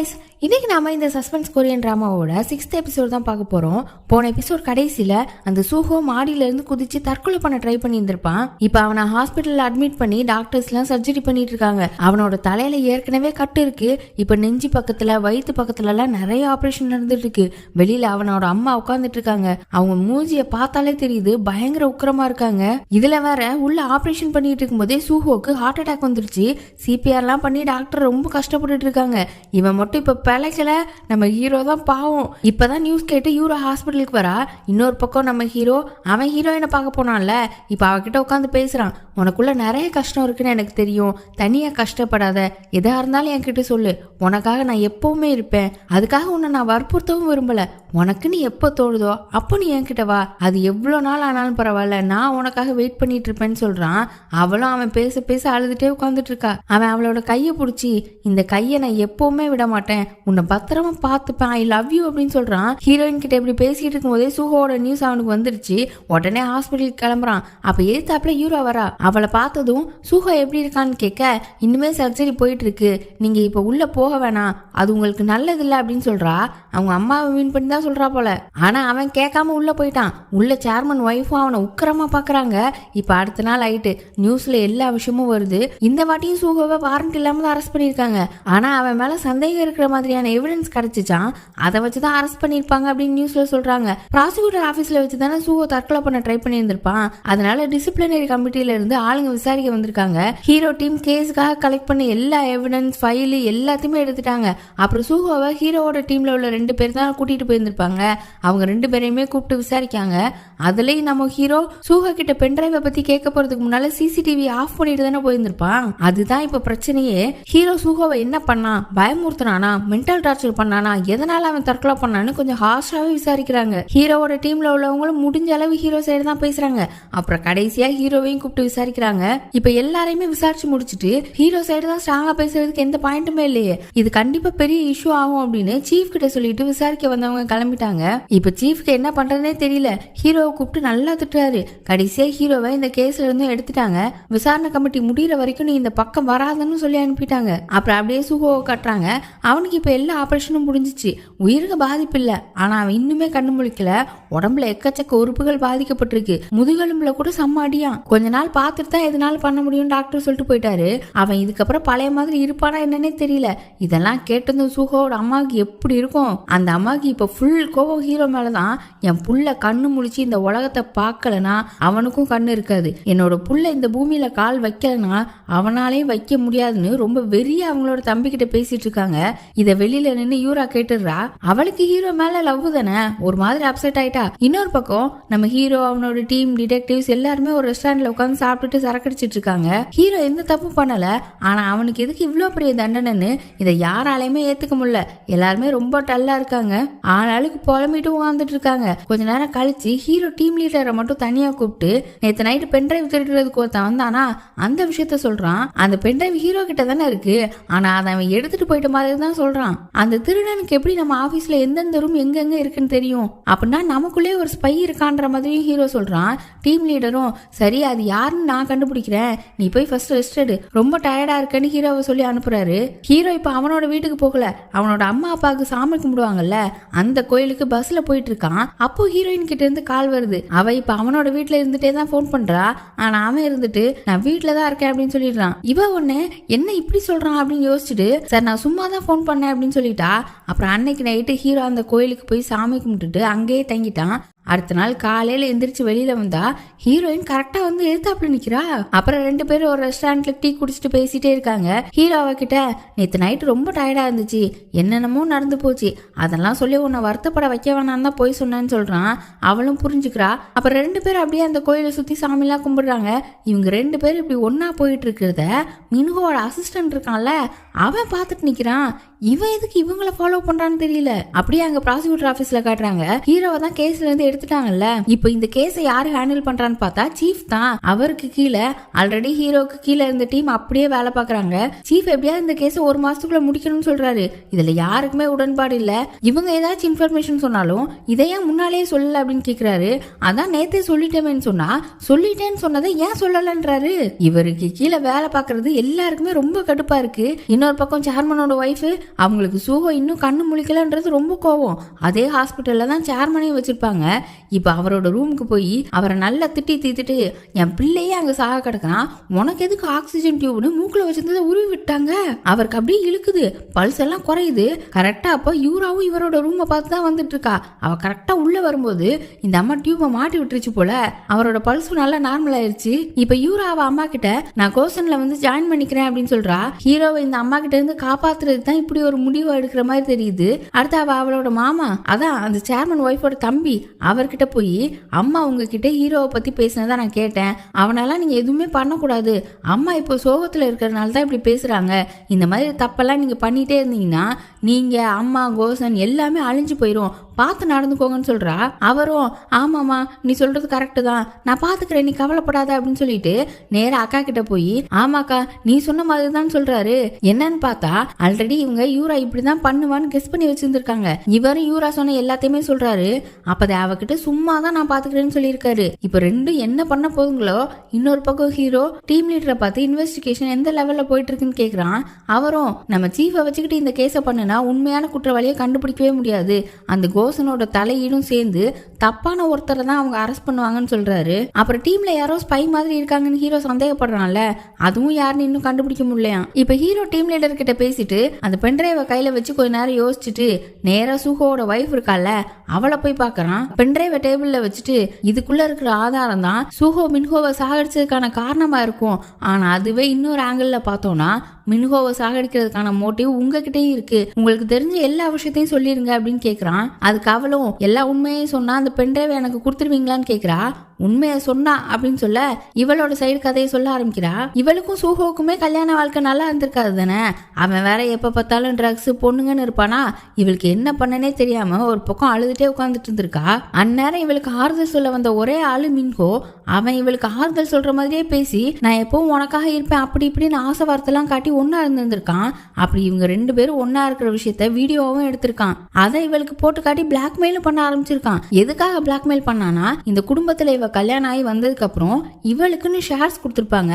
Guys, இன்னைக்கு நாம இந்த சஸ்பென்ஸ் கொரியன் டிராமாவோட 6th எபிசோட் தான் பார்க்க போறோம். போன எபிசோட் கடைசியில அந்த சூஹோ மாடியில இருந்து குதிச்சு தற்கொலை பண்ண ட்ரை பண்ணி இருந்திருப்பான். இப்ப அவனை ஹாஸ்பிட்டல்ல அட்மிட் பண்ணி டாக்டர்ஸ் எல்லாம் சர்ஜரி பண்ணிட்டு இருக்காங்க. அவனோட தலையில ஏற்கனவே கட்டு இருக்கு. இப்ப நெஞ்சு பக்கத்துல வயிற்று பக்கத்துல எல்லாம் நிறைய ஆபரேஷன் நடந்துட்டு இருக்கு. வெளியில அவனோட அம்மா உட்காந்துட்டு இருக்காங்க. அவங்க மூஞ்சிய பார்த்தாலே தெரியுது பயங்கர உக்கிரமா இருக்காங்க. இதுல வேற உள்ள ஆபரேஷன் பண்ணிட்டு இருக்கும் போதே சூஹோக்கு ஹார்ட் அட்டாக் வந்துருச்சு. சிபிஆர் எல்லாம் பண்ணி டாக்டர் ரொம்ப கஷ்டப்பட்டு இருக்காங்க. இவன் மட்டும் இப்ப பிழைக்கல. நம்ம ஹீரோ தான் பாவம். இப்பதான் நியூஸ் கேட்டு ஹீரோ ஹாஸ்பிட்டலுக்கு வரா. இன்னொரு பக்கம் நம்ம ஹீரோ அவன் ஹீரோயினை பார்க்க போனான்ல, இப்ப அவகிட்ட உட்காந்து பேசுறான். உனக்குள்ள நிறைய கஷ்டம் இருக்குன்னு எனக்கு தெரியும், தனியா கஷ்டப்படாத, எதா இருந்தாலும் என்கிட்ட சொல்லு, உனக்காக நான் எப்பவுமே இருப்பேன். அதுக்காக உன்னை நான் வற்புறுத்தவும் விரும்பல. உனக்கு நீ எப்போ தோடுதோ அப்போ நீ என்கிட்ட வா, அது எவ்வளோ நாள் ஆனாலும் பரவாயில்ல, நான் உனக்காக வெயிட் பண்ணிட்டு இருப்பேன்னு சொல்றான். அவளும் அவன் பேச பேச அழுதுட்டே உட்காந்துட்டு இருக்கா. அவன் அவளோட கையை பிடிச்சி, இந்த கையை நான் எப்பவுமே விட மாட்டேன், உன்னை பத்திரமா பார்த்துப்பேன், ஐ லவ் யூ அப்படின்னு சொல்றான். ஹீரோயின் கிட்ட இப்படி பேசிட்டு இருக்கும் போதே சூஹோட நியூஸ் அவனுக்கு வந்துருச்சு. உடனே ஹாஸ்பிட்டலுக்கு கிளம்புறான். அப்ப எதிர்த்தாப்புல ஹீரோ வரா. அவளை பார்த்ததும் சூஹோ எப்படி இருக்கான்னு கேட்க, இன்னுமே சர்ஜரி போயிட்டு இருக்கு, நீங்க இப்ப உள்ள போக வேணாம், அது உங்களுக்கு நல்லது இல்லை அப்படின்னு சொல்றா. அவங்க அம்மாவை மீன் பண்ணி தான் சொல்றா போல. ஆனா அவன் கேட்காம உள்ள போயிட்டான். உள்ள சேர்மன் ஒய்ஃபும் அவனை உக்கிரமா பாக்குறாங்க. இப்ப அடுத்த நாள் ஆயிட்டு நியூஸ்ல எல்லா விஷயமும் வருது. இந்த வாட்டியும் சூஹோவை வாரண்ட் இல்லாம தான் அரெஸ்ட் பண்ணிருக்காங்க. ஆனா அவன் மேல சந்தேகம் இருக்கிற மாதிரியான எவிடன்ஸ் கிடைச்சிச்சான். அதை வச்சுதான் அரெஸ்ட் பண்ணிருப்பாங்க அப்படின்னு நியூஸ்ல சொல்றாங்க. ப்ராசிக்யூட்டர் ஆபீஸ்ல வச்சுதானே சூஹோ தற்கொலை பண்ண ட்ரை பண்ணி இருந்திருப்பான். அதனால டிசிப்ளினரி கமிட்டில இருந்து ஆளுங்க விசாரிக்க வந்திருக்காங்க. ஹீரோ டீம் கேஸுக்காக கலெக்ட் பண்ணி எல்லா எவிடன்ஸ் ஃபைல் எல்லாத்தையுமே எடுத்துட்டாங்க. அப்புறம் சூஹோவை ஹீரோவோட டீம்ல உள்ள 2 பேர் தான் கூட்டிட்டு போயிருந்திருப்பாங்க. அவங்க 2 பேரையுமே கூப்பிட்டு விசாரிக்காங்க. அதுலயும் நம்ம ஹீரோ சூஹோ கிட்ட பென்டிரைவை பத்தி கேட்க போறதுக்கு முன்னால சிசிடிவி ஆஃப் பண்ணிட்டு தானே போயிருந்திருப்பான். அதுதான் இப்ப பிரச்சனையே. ஹீரோ சூஹோவை என்ன பண்ணான், பயமுறுத்தினானா, மென்டல் டார்ச்சர் பண்ணானா, எதனால அவன் தற்கொலை பண்ணான்னு கொஞ்சம் ஹார்ஷாவே விசாரிக்கிறாங்க. ஹீரோவோட டீம்ல உள்ளவங்களும் முடிஞ்ச அளவு ஹீரோ சைடு தான் பேசுறாங்க. அப்புறம் கடைசியா ஹீரோவையும் கூப்பிட்டு விசாரிக்கிறாங்க. இப்ப எல்லாரையுமே விசாரிச்சு முடிச்சுட்டு ஹீரோ சைடு தான் ஸ்ட்ராங்கா பேசுறதுக்கு எந்த பாயிண்ட்டுமே இல்லையே, இது கண்டிப்பா பெரிய இஷ்யூ ஆகும் அப்படின்னு சீஃப் கிட்ட சொல்லிட்டு விசாரிக்க வந்தவங்க கிளம்பிட்டாங்க. இப்ப சீஃப்க்கு என்ன பண்றதுனே தெரியல. ஹீரோவை கூப்பிட்டு நல்லா திட்டுறாரு. கடைசியா ஹீரோவை இந்த கேஸ்ல இருந்தும் எடுத்துட்டாங்க. விசாரணை கமிட்டி முடிகிற வரைக்கும் நீ இந்த பக்கம் வராதுன்னு சொல்லி அனுப்பிட்டாங்க. அப்புறம் அப்படியே சூஹோவை கட்டுறாங்க. அவனுக்கு இப்ப எல்லா ஆபரேஷனும் முடிஞ்சிச்சு. உயிருக்கு பாதிப்பு இல்ல, ஆனா அவன் இன்னுமே கண்ணு முழிக்கல. உடம்புல எக்கச்சக்க உறுப்புகள் பாதிக்கப்பட்டிருக்கு. முதுகெலும்புல கூட செம்ம அடியான். கொஞ்ச நாள் பார்த்துட்டு தான் எதனால பண்ண முடியும் டாக்டர் சொல்லிட்டு போயிட்டாரு. அவன் இதுக்கப்புறம் பழைய மாதிரி இருப்பானா என்னன்னே தெரியல. இதெல்லாம் கேட்டதும் சூஹோவோட அம்மாவுக்கு எப்படி இருக்கும். அந்த அம்மாவுக்கு இப்ப ஃபுல் கோவம் ஹீரோ மேலதான். என் புள்ள கண்ணு முழிச்சு இந்த உலகத்தை பார்க்கலனா அவனுக்கும் கண்ணு இருக்காது, என்னோட புள்ள இந்த பூமியில கால் வைக்கலனா அவனாலையும் வைக்க முடியாதுன்னு ரொம்ப வெறிய அவங்களோட தம்பி கிட்ட பேசிட்டு இருக்காங்க. இத வெளியில நின்று யூரா கேட்டுடுறா. அவளுக்கு ஹீரோ மேல லவ் தானே, ஒரு மாதிரி அப்செட் ஆயிட்டா. இன்னொரு பக்கம் நம்ம ஹீரோ அவனோட டீம் டிடெக்டிவ்ஸ் எல்லாருமே ஒரு ரெஸ்டாரண்ட்ல உட்காந்து சாப்பிட்டுட்டு சரக்கடிச்சிட்டு இருக்காங்க. ஹீரோ எந்த தப்பு பண்ணல, ஆனா அவனுக்கு எதுக்கு இவ்வளவு பெரிய தண்டனைன்னு இதை யாராலையுமே ஏத்துக்க முடியல. எல்லாருமே ரொம்ப டல்லா இருக்காங்க. ஆளாளுக்கு புலம்பிட்டு உட்காந்துட்டு இருக்காங்க. கொஞ்ச நேரம் கழிச்சு ஹீரோ டீம் லீடரை மட்டும் தனியா கூப்பிட்டு, நேத்து நைட்டு பென்டிரைவ் திருடுறதுக்கு ஒருத்தன் வந்தானா அந்த விஷயத்த சொல்றான். அந்த பென்டிரைவ் ஹீரோ கிட்ட தானே இருக்கு, ஆனா அதை அவன் எடுத்துட்டு போயிட்ட மாதிரி தான் சொல்றான். அந்த திருடனுக்கு எப்படி நம்ம ஆபீஸ்ல எந்தெந்த ரூம் எங்கெங்க இருக்குன்னு தெரியும், அப்படின்னா நமக்குள்ளே ஒரு ஸ்பை இருக்கான்ற மாதிரியும் ஹீரோ சொல்றான். டீம் லீடரும் சரி அது யாருன்னு நான் கண்டுபிடிக்கிறேன், நீ போய் ஃபர்ஸ்ட் ரெஸ்ட் எடு, ரொம்ப டயர்டா இருக்கேன்னு ஹீரோவை சொல்லி அனுப்புறாரு. ஹீரோ இப்ப அவனோட வீட்டுக்கு போகல, அவனோட அம்மா அப்பாவுக்கு சாமி கும்பிடுவாங்கல்ல அந்த கோயிலுக்கு பஸ்ல போயிட்டு இருக்கான். அப்போ ஹீரோயின் கிட்ட இருந்து கால் வருது. அவ இப்ப அவனோட வீட்டுல இருந்துட்டே தான் போன் பண்றா. ஆனா அவன் இருந்துட்டு நான் வீட்டுல தான் இருக்கேன் அப்படின்னு சொல்லிடுறான். இவ ஒண்ணு என்ன இப்படி சொல்றான் அப்படின்னு யோசிச்சுட்டு, சார் நான் சும்மா தான் போன் பண்ணேன் அப்படின்னு சொல்லிட்டா. அப்புறம் அன்னைக்கு நைட்டு ஹீரோ அந்த கோயிலுக்கு போய் சாமி கும்பிட்டுட்டு அங்கேயே தங்கிட்டான். அடுத்த நாள் காலையில எந்திரிச்சு வெளியில வந்தா ஹீரோயின் கரெக்டா வந்து எதிர்த்தாப்புல நிக்கிறா. அப்புறம் 2 பேரும் ஒரு ரெஸ்டாரண்ட்ல டீ குடிச்சிட்டு பேசிட்டே இருக்காங்க. ஹீரோ அவகிட்ட நேத்து நைட்டு ரொம்ப டயர்டா இருந்துச்சு, என்னென்னமோ நடந்து போச்சு, அதெல்லாம் சொல்லி உன்னை வருத்தப்பட வைக்க வேணாம் தான் போய் சொன்னேன்னு சொல்றான். அவளும் புரிஞ்சுக்கிறா. அப்புறம் 2 பேரும் அப்படியே அந்த கோயிலை சுத்தி சாமி எல்லாம் கும்பிடுறாங்க. இவங்க 2 பேரும் இப்படி ஒன்னா போயிட்டு இருக்கிறத மின்ஹோட அசிஸ்டன்ட் இருக்கான்ல அவன் பார்த்துட்டு நிக்கிறான். இவன் எதுக்கு இவங்களை ஃபாலோ பண்றான்னு தெரியல. அப்படியே அங்க ப்ராசிக்யூட்டர் ஆபீஸ்ல காட்டுறாங்க. ஹீரோவை தான் கேஸ்ல இருந்து எடுத்துட்டாங்கல்ல. இப்போ இந்த கேஸை யாரு ஹேண்டில் பண்றான்னு பார்த்தா சீஃப் தான். அவருக்கு கீழே ஆல்ரெடி ஹீரோக்கு கீழே இருந்த டீம் அப்படியே வேலை பாக்குறாங்க. சீஃப் எப்படியா இந்த கேஸை 1 மாசத்துக்குள்ள முடிக்கணும்னு சொல்றாரு. இதுல யாருக்குமே உடன்பாடு இல்ல. இவங்க ஏதாச்சும் இன்ஃபர்மேஷன் சொன்னாலும் இதையா முன்னாலேயே சொல்லல அப்படின்னு கேக்குறாரு. அதான் நேத்தே சொல்லிட்டேன்னு சொன்னா சொல்லிட்டேன்னு சொன்னதை ஏன் சொல்லலன்றாரு. இவருக்கு கீழே வேலை பாக்குறது எல்லாருக்குமே ரொம்ப கடுப்பா இருக்கு. இன்னொரு பக்கம் சேர்மனோட ஒய்ஃப் அவங்களுக்கு சூஹோ இன்னும் கண்ணு முழிக்கலன்றது ரொம்ப கோவம். அதே ஹாஸ்பிட்டல்ல தான் சேர்மனையும் வச்சிருப்பாங்க. இப்ப அவரோட ரூமுக்கு போய் அவரை நல்லா திட்டி தீத்துட்டு, என் பிள்ளையே அங்க சாக கிடக்குறான், உனக்கு எதுக்கு ஆக்சிஜன் டியூப்னு மூக்குல வச்சிருந்ததை உருவி விட்டாங்க. அவருக்கு அப்படியே இழுக்குது, பல்ஸ் எல்லாம் குறையுது. கரெக்டா அப்ப யூராவும் இவரோட ரூமை பார்த்து தான் வந்துட்டு இருக்கா. அவ கரெக்டா உள்ள வரும்போது இந்த அம்மா டியூபை மாட்டி விட்டுருச்சு போல. அவரோட பல்ஸும் நல்லா நார்மல் ஆயிருச்சு. இப்ப யூரா அவ அம்மா கிட்ட நான் கோசன்ல வந்து ஜாயின் பண்ணிக்கிறேன் அப்படின்னு சொல்றா. ஹீரோவை இந்த அம்மா கிட்ட இருந்து காப்பாத்துறதுக்கு தான் இப்படி ஒரு முடிவு எடுக்கிற மாதிரி தெரியுது. அடுத்து அவளோட மாமா, அதான் அந்த சேர்மன் ஒய்ஃபோட தம்பி, அவர்கிட்ட போய் அம்மா உங்ககிட்ட ஹீரோவை பத்தி பேசினதா நான் கேட்டேன், அவனால நீங்க எதுவுமே பண்ணக்கூடாது, அம்மா இப்போ சோகத்துல இருக்கிறதுனால தான் இப்படி பேசுறாங்க, இந்த மாதிரி தப்பெல்லாம் நீங்க பண்ணிட்டே இருந்தீங்கன்னா நீங்க அம்மா கோசன் எல்லாமே அழிஞ்சு போயிரும், பார்த்து நடந்துக்கோங்கன்னு சொல்றா. அவரும் ஆமாமா நீ சொல்றது கரெக்டு தான், நான் பாத்துக்கிறேன், நீ கவலைப்படாத அப்படின்னு சொல்லிட்டு நேரா அக்கா கிட்ட போய் ஆமாக்கா நீ சொன்ன மாதிரி தான் சொல்றாரு. என்னன்னு பார்த்தா ஆல்ரெடி இவங்க யூரா இப்படிதான் பண்ணுவான்னு கெஸ் பண்ணி வச்சிருந்திருக்காங்க. இவரும் யூரா சொன்ன எல்லாத்தையுமே சொல்றாரு. அப்பதே அவகிட்ட சும்மா தான் நான் பாத்துக்கிறேன்னு சொல்லியிருக்காரு. இப்ப ரெண்டும் என்ன பண்ண போதுங்களோ. இன்னொரு பக்கம் ஹீரோ டீம் லீடரை பார்த்து இன்வெஸ்டிகேஷன் எந்த லெவல்ல போயிட்டு இருக்குன்னு கேக்குறான். அவரும் நம்ம சீஃபை வச்சுக்கிட்டு இந்த கேஸை பண்ணுனா உண்மையான குற்றவாளியை கண்டுபிடிக்கவே முடியாது, அந்த கோசனோட தலையீடும் சேர்ந்து தப்பான ஒருத்தரை தான் அவங்க அரெஸ்ட் பண்ணுவாங்கன்னு சொல்றாரு. அப்புறம் டீம்ல யாரோ ஸ்பை மாதிரி இருக்காங்கன்னு ஹீரோ சந்தேகப்படுறான்ல, அதுவும் யாருன்னு இன்னும் கண்டுபிடிக்க முடியலையா. இப்ப ஹீரோ டீம் லீடர் கிட்ட பேசிட்டு அந்த பென்ட்ரைவை கையில வச்சு கொஞ்ச நேரம் யோசிச்சுட்டு நேரா சூஹோவோட வைஃப் இருக்கால அவளை போய் பாக்குறான். பென்ட்ரைவை டேபிள்ல வச்சுட்டு இதுக்குள்ள இருக்கிற ஆதாரம் தான் சூஹோ மின்ஹோவை சாகடிச்சதுக்கான காரணமா இருக்கும். ஆனா அதுவே இன்னொரு ஆங்கிள் பார்த்தோம்னா மின்ஹோவை சாகடிக்கிறதுக்கான மோட்டிவ் உங்ககிட்டயும் இருக்கு, உங்களுக்கு தெரிஞ்ச எல்லா விஷயத்தையும் சொல்லிருங்க அப்படின்னு கேக்குறான். அதுக்கு அவளும் எல்லா உண்மையையும் சொன்னா அந்த பென்ட்ரைவை எனக்கு கொடுத்துருவீங்களான்னு கேக்குறா. உண்மையை சொன்னா அப்படின்னு சொல்ல இவளோட சைடு கதையை சொல்ல ஆரம்பிக்கிறா. இவளுக்கும் சூஹோக்குமே கல்யாண வாழ்க்கை நல்லா இருந்திருக்காது தானே. அவன் வேற எப்ப பார்த்தாலும் ட்ரக்ஸ் பொண்ணுங்கன்னு இருப்பானா. இவளுக்கு என்ன பண்ணனே தெரியாம ஒரு பக்கம் அழுதுட்டே உட்காந்துட்டு இருந்திருக்கா. அந்நேரம் இவளுக்கு ஆறுதல் சொல்ல வந்த ஒரே ஆளு மின்ஹோ. அவன் இவளுக்கு ஆறுதல் சொல்ற மாதிரியே பேசி நான் எப்பவும் உனக்காக இருப்பேன் அப்படி இப்படின்னு ஆசை வார்த்தைலாம் காட்டி ஒன்னா இருந்திருக்கான். அப்படி இவங்க ரெண்டு பேரும் ஒன்னா இருக்கிற விஷயத்த வீடியோவும் எடுத்திருக்கான். அதை இவளுக்கு போட்டு காட்டி பிளாக்மெயிலும் பண்ண ஆரம்பிச்சிருக்கான். எதுக்காக பிளாக்மெயில் பண்ணானா, இந்த குடும்பத்துல இவ கல்யாணம் ஆகி வந்ததுக்கு அப்புறம் இவளுக்குன்னு ஷேர்ஸ் கொடுத்திருப்பாங்க,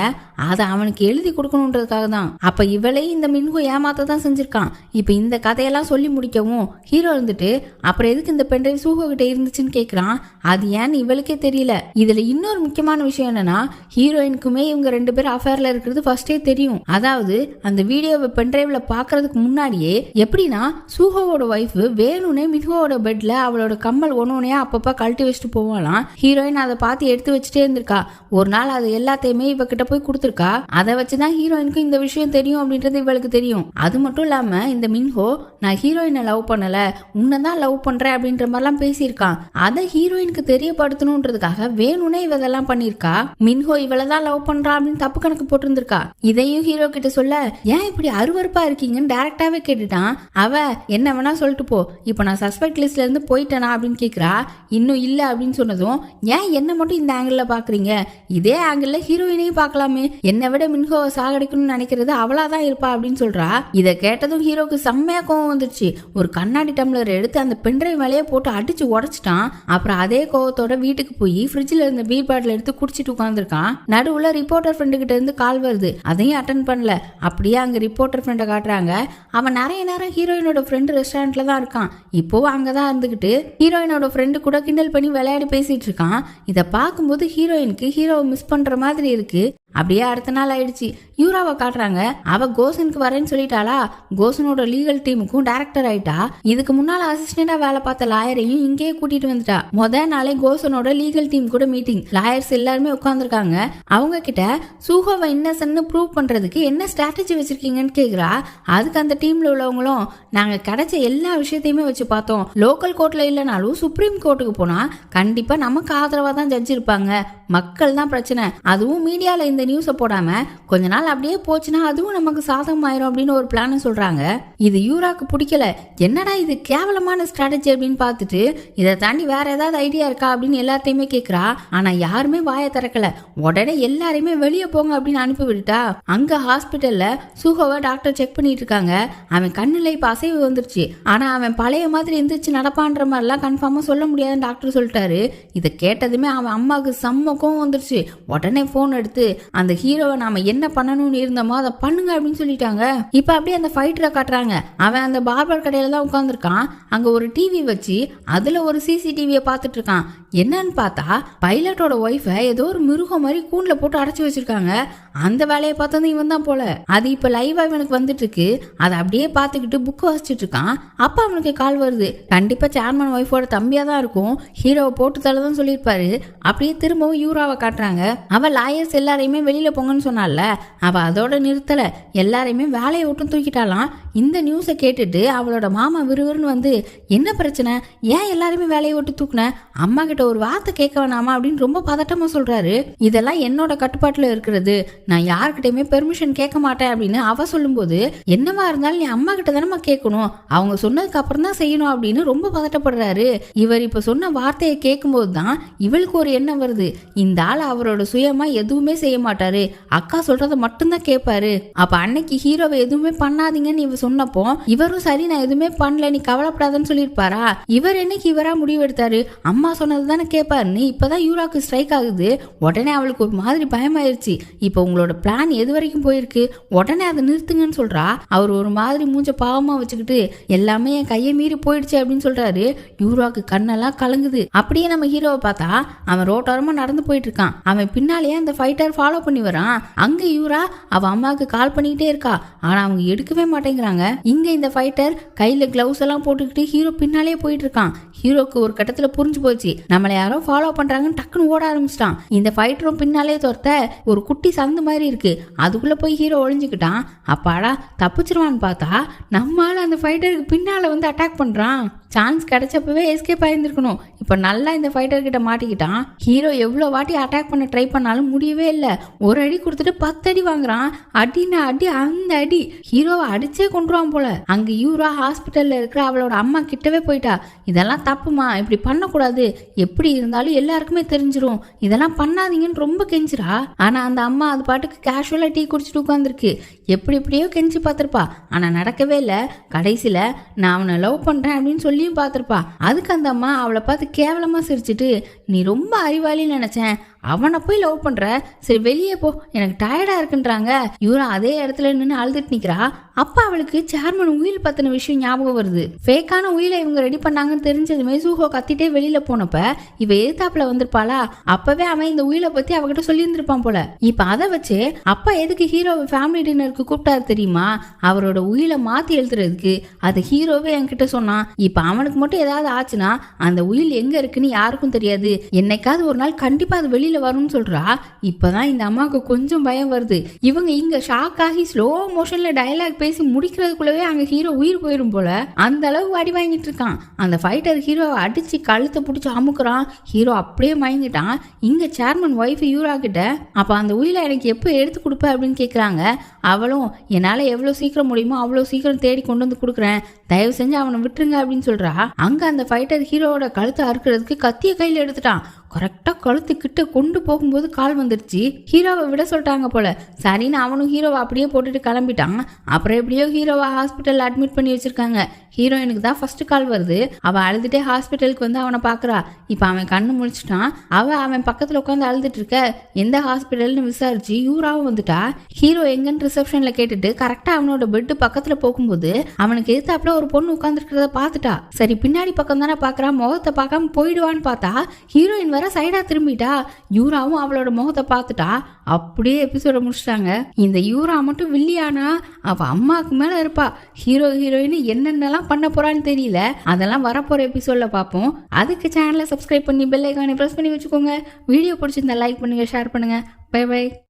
அதை அவனுக்கு எழுதி கொடுக்கணுன்றதுக்காக தான். அப்ப இவளே இந்த மின்ஹோ ஏமாத்த தான் செஞ்சிருக்கான். இப்ப இந்த கதையெல்லாம் சொல்லி முடிக்கவும் ஹீரோ இருந்துட்டு அப்புறம் எதுக்கு இந்த பென்ட்ரைவ் சூஹோ கிட்ட இருந்துச்சுன்னு கேக்குறான். அது ஏன்னு இவளுக்கே தெரியல. இதுல இன்னொரு முக்கியமான விஷயம் என்னன்னா, ஹீரோயினுக்குமே இவங்க ரெண்டு பேரும் அஃபேர்ல இருக்கிறது ஃபர்ஸ்டே தெரியும். அதாவது அந்த வீடியோவை பென்ட்ரைவ்ல பாக்குறதுக்கு முன்னாடியே எப்படின்னா சூஹோவோட ஒய்ஃப் வேணும்னே மின்ஹோவோட பெட்ல அவளோட கம்மல் ஒன்னொன்னையா அப்பப்ப கழட்டி வச்சுட்டு போவாலாம். ஹீரோயின் அதை பார்த்து எடுத்து வச்சுட்டே இருந்திருக்கா. ஒரு நாள் அது எல்லாத்தையுமே இவகிட்ட போய் கொடுத்துருக்கா. அதை வச்சுதான் ஹீரோயினுக்கு இந்த விஷயம் தெரியும் அப்படின்றது இவளுக்கு தெரியும். அது மட்டும் இல்லாம இந்த மின்ஹோ நான் ஹீரோயினை லவ் பண்ணல, உன்னதான் லவ் பண்றேன் அப்படின்ற மாதிரிலாம் பேசியிருக்கான். அதை ஹீரோயினுக்கு தெரியப்படுத்தணும்ன்றதுக்காக வேணும்னே இவதெல்லாம் பண்ணிருக்கா. மின்ஹோ இவளதான் லவ் பண்றா அப்படின்னு தப்பு கணக்கு போட்டிருந்திருக்கா. இதையும் ஹீரோ கிட்ட சொல்ல ஏன் இப்படி அருவருப்பா இருக்கீங்கன்னு டைரக்டாவே கேட்டுட்டான். அவ என்ன வேணா சொல்லிட்டு போ, இப்ப நான் சஸ்பெக்ட் லிஸ்ட்ல இருந்து போயிட்டேனா அப்படின்னு கேக்குறா. இன்னும் இல்ல அப்படின்னு சொன்னதும் ஏன் என்ன மட்டும் இந்த ஆங்கிள் பாக்குறீங்க, இதே ஆங்கிள் ஹீரோயினையும் பார்க்கலாமே, என்னை விட மின்ஹோவை சாகடிக்கணும்னு நினைக்கிறது அவளாதான் இருப்பா அப்படின்னு சொல்றா. இதை கேட்டதும் ஹீரோக்கு செம்மையா கோவம் வந்துருச்சு. ஒரு கண்ணாடி டம்ளர் எடுத்து அந்த பென்ட்ரைவ் மேலேயே போட்டு அடிச்சு உடைச்சிட்டான். அப்புறம் அதே கோவத்தோட வீட்டுக்கு போய் ஃப்ரிட்ஜ்ல இருந்த பீர் பாட்டில் எடுத்து குடிச்சிட்டு உட்காந்துருக்கான். நடுவுல ரிப்போர்ட்டர் ஃப்ரெண்டு கிட்ட இருந்து கால் வருது, அதையும் அட்டன் பண்ணல. அப்படியே அங்க ரிப்போர்ட்டர் ஃப்ரெண்டை காட்டுறாங்க. அவன் நிறைய நேரம் ஹீரோயினோட ஃப்ரெண்டு ரெஸ்டாரண்ட்ல தான் இருக்கான். இப்போவும் அங்கதான் இருந்துகிட்டு ஹீரோயினோட ஃப்ரெண்டு கூட கிண்டல் பண்ணி விளையாடி பேசிட்டு இருக்கான். இதை பார்க்கும்போது ஹீரோயினுக்கு ஹீரோவை மிஸ் பண்ற மாதிரி இருக்கு. அப்படியே அடுத்த நாள் ஆயிடுச்சு. யூராவை காட்டுறாங்க. அவ கோசனுக்கு வரேன்னு சொல்லிட்டாளா. கோசனோட லீகல் டீமுக்கும் டைரக்டர் ஆயிட்டா. இதுக்கு முன்னால அசிஸ்டண்டா வேலை பார்த்த லாயரையும் இங்கேயே கூட்டிட்டு வந்துட்டா. முதல் நாளே கோசனோட லீகல் டீம் கூட மீட்டிங். லாயர்ஸ் எல்லாருமே உட்காந்துருக்காங்க. அவங்க கிட்ட சூஹோவை இன்னசென்ட்னு ப்ரூவ் பண்றதுக்கு என்ன ஸ்ட்ராட்டஜி வச்சிருக்கீங்கன்னு கேக்குறா. அதுக்கு அந்த டீம்ல உள்ளவங்களும் நாங்க கிடைச்ச எல்லா விஷயத்தையுமே வச்சு பார்த்தோம், லோக்கல் கோர்ட்ல இல்லைனாலும் சுப்ரீம் கோர்ட்டுக்கு போனா கண்டிப்பா நமக்கு ஆதரவா தான் ஜட்ஜ் இருப்பாங்க, மக்கள் தான் பிரச்சனை, அதுவும் மீடியால இந்த நியூஸை போடாம கொஞ்ச நாள் அப்படியே போச்சுன்னா அதுவும் நமக்கு சாதகமாயிரும் அப்படின்னு ஒரு பிளான் சொல்றாங்க. இது யூராக்கு பிடிக்கல. என்னடா இது கேவலமான ஸ்ட்ராட்டஜி அப்படின்னு பார்த்துட்டு இதை தாண்டி வேற ஏதாவது ஐடியா இருக்கா அப்படின்னு எல்லாத்தையுமே கேட்கிறா. ஆனா யாருமே வாயை திறக்கல. உடனே எல்லாரையுமே வெளியே போங்க அப்படின்னு அனுப்பி விட்டுட்டா. அங்க ஹாஸ்பிட்டல்ல சூஹோவை டாக்டர் செக் பண்ணிட்டு இருக்காங்க. அவன் கண்ணுல இப்ப அசைவு வந்துருச்சு. ஆனா அவன் பழைய மாதிரி எந்திரிச்சு நடப்பான்ற மாதிரிலாம் கன்ஃபார்மா சொல்ல முடியாதுன்னு டாக்டர் சொல்லிட்டாரு. இதை கேட்டதுமே அவன் அம்மாவுக்கு செம்ம கோவம் வந்துருச்சு. உடனே போன் எடுத்து அந்த ஹீரோவை நாம என்ன பண்ணணும்னு இருந்தோமோ அதை பண்ணுங்க அப்படின்னு சொல்லிட்டாங்க. இப்ப அப்படியே அந்த ஃபைட்டரை காட்டுறாங்க. அவன் அந்த பார்பர் கடையில தான் உட்காந்துருக்கான். அங்க ஒரு டிவி வச்சு அதுல ஒரு சிசிடிவியை பார்த்துட்டு இருக்கான். என்னன்னு பார்த்தா பைலட்டோட ஒய்ஃபை ஏதோ ஒரு மிருகம் மாதிரி கூண்டுல போட்டு அடைச்சி வச்சிருக்காங்க. அந்த வேலையை பார்த்தது இவன் தான் போல. அது இப்ப லைவா இவனுக்கு வந்துட்டு இருக்கு. அதை அப்படியே பார்த்துக்கிட்டு புக் வாசிச்சுட்டு இருக்கான். அப்ப அவனுக்கு கால் வருது. கண்டிப்பா சேர்மன் ஒய்ஃபோட தம்பியா தான் இருக்கும். ஹீரோவை போட்டு தள்ளதான் சொல்லியிருப்பாரு. அப்படியே திரும்பவும் யூராவை காட்டுறாங்க. அவ லாயர்ஸ் எல்லாரையுமே வெளியில போங்கன்னு சொன்னால, அவ அதோட நிறுத்தல. எல்லாரையுமே வேலையை விட்டு தூக்கிட்டாலாம். இந்த நியூஸை கேட்டுட்டு அவளோட மாமா விறுவிறுன்னு வந்து, என்ன பிரச்சனை, ஏன் எல்லாருமே வேலையை விட்டு தூக்குன, அம்மா கிட்ட ஒரு வார்த்தை கேட்க வேணாமா அப்படின்னு ரொம்ப பதட்டமா சொல்றாரு. இதெல்லாம் என்னோட கட்டுப்பாட்டுல இருக்கிறது, நான் யாருக்கிட்டையுமே பெர்மிஷன் கேட்க மாட்டேன் அப்படின்னு அவ சொல்லும்போது, என்னவா இருந்தாலும் நீ அம்மா கிட்ட தானே கேட்கணும், அவங்க சொன்னதுக்கு அப்புறம் தான் செய்யணும் அப்படின்னு ரொம்ப பதட்டப்படுறாரு. இவர் இப்ப சொன்ன வார்த்தையை கேட்கும் போதுதான் இவளுக்கு ஒரு எண்ணம் வருது. இந்த ஆள் அவரோட சுயமா எதுவுமே செய்ய மாட்டாரு, அக்கா சொல்றதை மட்டும்தான் கேட்பாரு. அப்ப அன்னைக்கு ஹீரோவை எதுவுமே பண்ணாதீங்கன்னு இவ சொன்னப்போ இவரும் சரி நான் எதுவுமே பண்ணல நீ கவலைப்படாதன்னு சொல்லியிருப்பாரா? இவர் என்னைக்கு இவரா முடிவு எடுத்தாரு, அம்மா சொன்னது தானே கேட்பாருன்னு. இப்பதான் யூராக்கு ஸ்ட்ரைக் ஆகுது. உடனே அவளுக்கு ஒரு மாதிரி பயமாயிருச்சு. இப்ப உங்களோட பிளான் எது வரைக்கும் போயிருக்கு, உடனே அதை நிறுத்துங்கன்னு சொல்றா. அவர் ஒரு மாதிரி மூஞ்ச பாவமா வச்சுக்கிட்டு, எல்லாமே என் கையை மீறி போயிடுச்சு அப்படின்னு சொல்றாரு. யூராக்கு கண்ணெல்லாம் கலங்குது. அப்படியே நம்ம ஹீரோவை பார்த்தா அவன் ரோட்டோரமா நடந்து போயிட்டு இருக்கான். அவன் பின்னாலேயே அந்த ஃபைட்டர் ஃபாலோ பண்ணி வரான். அங்க யூரா அவ அம்மாவுக்கு கால் பண்ணிக்கிட்டே இருக்கா. ஆனா அவங்க எடுக்கவே மாட்டேங்கிறாங்க. இங்க இந்த ஃபைட்டர் கையில கிளவுஸ் எல்லாம் போட்டுக்கிட்டு ஹீரோ பின்னாலேயே போயிட்டு இருக்கான். ஹீரோக்கு ஒரு கட்டத்துல புரிஞ்சு போச்சு, நம்மளை யாரோ ஃபாலோ பண்றாங்கன்னு டக்குன்னு ஓட ஆரம்பிச்சிட்டான். இந்த ஃபைட்டரும் பின்னாலே துரத்த ஒரு குட்டி சந்து மாதிரி இருக்கு, அதுக்குள்ள போய் ஹீரோ ஒளிஞ்சுக்கிட்டான். அப்பாடா தப்பிச்சிருவான்னு பார்த்தா நம்மளால அந்த ஃபைட்டருக்கு பின்னால வந்து அட்டாக் பண்றான். சான்ஸ் கிடைச்சப்பவே எஸ்கேப் ஆயிருந்திருக்கணும். இப்ப நல்லா இந்த ஃபைட்டர் கிட்ட மாட்டிக்கிட்டான். ஹீரோ எவ்வளவு வாட்டி அட்டாக் பண்ண ட்ரை பண்ணாலும் முடியவே இல்லை. ஒரு அடி கொடுத்துட்டு 10 அடி வாங்குறான். அடினா அடி, அந்த அடி ஹீரோவை அடிச்சே கொண்டுருவான் போல. அங்க யூரா ஹாஸ்பிட்டல்ல இருக்கிற அவளோட அம்மா கிட்டவே போயிட்டா. இதெல்லாம் தப்புமா, இப்படி பண்ணக்கூடாது, எப்படி இருந்தாலும் எல்லாருக்குமே தெரிஞ்சிரும், இதெல்லாம் பண்ணாதீங்கன்னு ரொம்ப கெஞ்சிரா. ஆனா அந்த அம்மா அது பாட்டுக்கு கேஷுவலா டீ குடிச்சிட்டு உட்காந்துருக்கு. எப்படியோ கெஞ்சி பார்த்திருப்பா, ஆனா நடக்கவே இல்லை. கடைசியில நான் அவனை லவ் பண்றேன் அப்படின்னு சொல்லியும் பார்த்திருப்பா. அதுக்கு அந்த அம்மா அவளை பார்த்து கேவலமா சிரிச்சிட்டு, நீ ரொம்ப அறிவாளின்னு நினைச்சேன், அவனை போய் லவ் பண்ற, சரி வெளியே போ, எனக்கு டயர்டா இருக்குன்றாங்க. யூரா அதே இடத்துல நின்று அழுதுட்டு நிக்கிறா. அப்ப அவளுக்கு சேர்மன் உயில் பத்தின விஷயம் ஞாபகம் வருது. ஃபேக்கான உயிலை இவங்க ரெடி பண்ணாங்கன்னு தெரிஞ்சதுமே சூஹோ கத்திட்டே வெளியில போனப்ப இவ எதிர்த்தாப்புல வந்திருப்பாளா, அப்பவே அவன் இந்த உயிலை பத்தி அவகிட்ட சொல்லி இருந்திருப்பான் போல. இப்ப அதை வச்சு அப்பா எதுக்கு ஹீரோவை ஃபேமிலி டின்னருக்கு கூப்பிட்டாரு தெரியுமா, அவரோட உயிலை மாத்தி எழுதுறதுக்கு. அது ஹீரோவே என்கிட்ட சொன்னான். இப்ப அவனுக்கு மட்டும் ஏதாவது ஆச்சுன்னா அந்த உயில் எங்க இருக்குன்னு யாருக்கும் தெரியாது, என்னைக்காவது ஒரு நாள் கண்டிப்பா அது வெளியில வரும்னு சொல்றா. இப்பதான் இந்த அம்மாவுக்கு கொஞ்சம் பயம் வருது. இவங்க இங்க ஷாக் ஆகி ஸ்லோ மோஷன்ல டயலாக் பேசி முடிக்கிறதுக்குள்ளவே அங்க ஹீரோ உயிர் போயிரும் போல. அந்த அளவு அடி வாங்கிட்டு இருக்கான். அந்த ஃபைட்டர் ஹீரோவை அடிச்சு கழுத்தை பிடிச்சி அமுக்குறான். ஹீரோ அப்படியே மயங்கிட்டான். இங்க சேர்மன் ஒய்ஃப் யூரா கிட்ட, அப்ப அந்த உயிரை எனக்கு எப்போ எடுத்து கொடுப்ப அப்படின்னு கேக்குறாங்க. அவளும் என்னால எவ்வளவு சீக்கிரம் முடியுமோ அவ்வளவு சீக்கிரம் தேடி கொண்டு வந்து கொடுக்குறேன், தயவு செஞ்சு அவனை விட்டுருங்க அப்படின்னு சொல்றா. அங்க அந்த ஃபைட்டர் ஹீரோவோட கழுத்தை அறுக்கிறதுக்கு கத்திய கையில எடுத்துட்டான். கரெக்டா கழுத்து கிட்ட கொண்டு போகும்போது கால் வந்துருச்சு. ஹீரோவை விட சொல்லிட்டாங்க போல. சரின்னு அவனும் ஹீரோவை அப்படியே போட்டுட்டு கிளம்பிட்டான். அப்புறம் எப்படியோ ஹீரோவை ஹாஸ்பிட்டல் அட்மிட் பண்ணி வச்சிருக்காங்க. ஹீரோயினுக்கு தான் ஃபர்ஸ்ட் கால் வருது. அவ அழுதுட்டே ஹாஸ்பிட்டலுக்கு வந்து அவனை பாக்குறா. இப்ப அவன் கண்ணு முழிச்சிட்டான். அவன் பக்கத்துல உட்காந்து அழுதுட்டு இருக்க. எந்த ஹாஸ்பிட்டல்னு விசாரிச்சு யூராவும் வந்துட்டா. ஹீரோ எங்கன்னு ரிசப்ஷன்ல கேட்டுட்டு கரெக்டா அவனோட பெட்டு பக்கத்துல போகும்போது அவனுக்கு எதிர்த்தாப்புல ஒரு பொண்ணு உட்காந்துருக்கிறத பாத்துட்டா. சரி பின்னாடி பக்கம் தானே பாக்குறா, முகத்தை பார்க்காம போயிடுவான்னு பார்த்தா ஹீரோயின் வர சைடா திரும்பிட்டா. யூராவும் அவளோட முகத்தை பார்த்துட்டா. அப்படியே எபிசோட முடிச்சிட்டாங்க. இந்த யூரா மட்டும் வில்லியானா அவ அம்மாவுக்கு மேல இருப்பா. ஹீரோயின் என்னென்னலாம் பண்ண போறான்னு தெரியல. அதெல்லாம் வரப்போற எபிசோட்ல பார்ப்போம். அதுக்கு சேனலை சப்ஸ்கிரைப் பண்ணி பெல் ஐகானை பிரஸ் பண்ணி வச்சுக்கோங்க. வீடியோ பிடிச்சிருந்தா லைக் பண்ணுங்க, ஷேர் பண்ணுங்க. Bye by.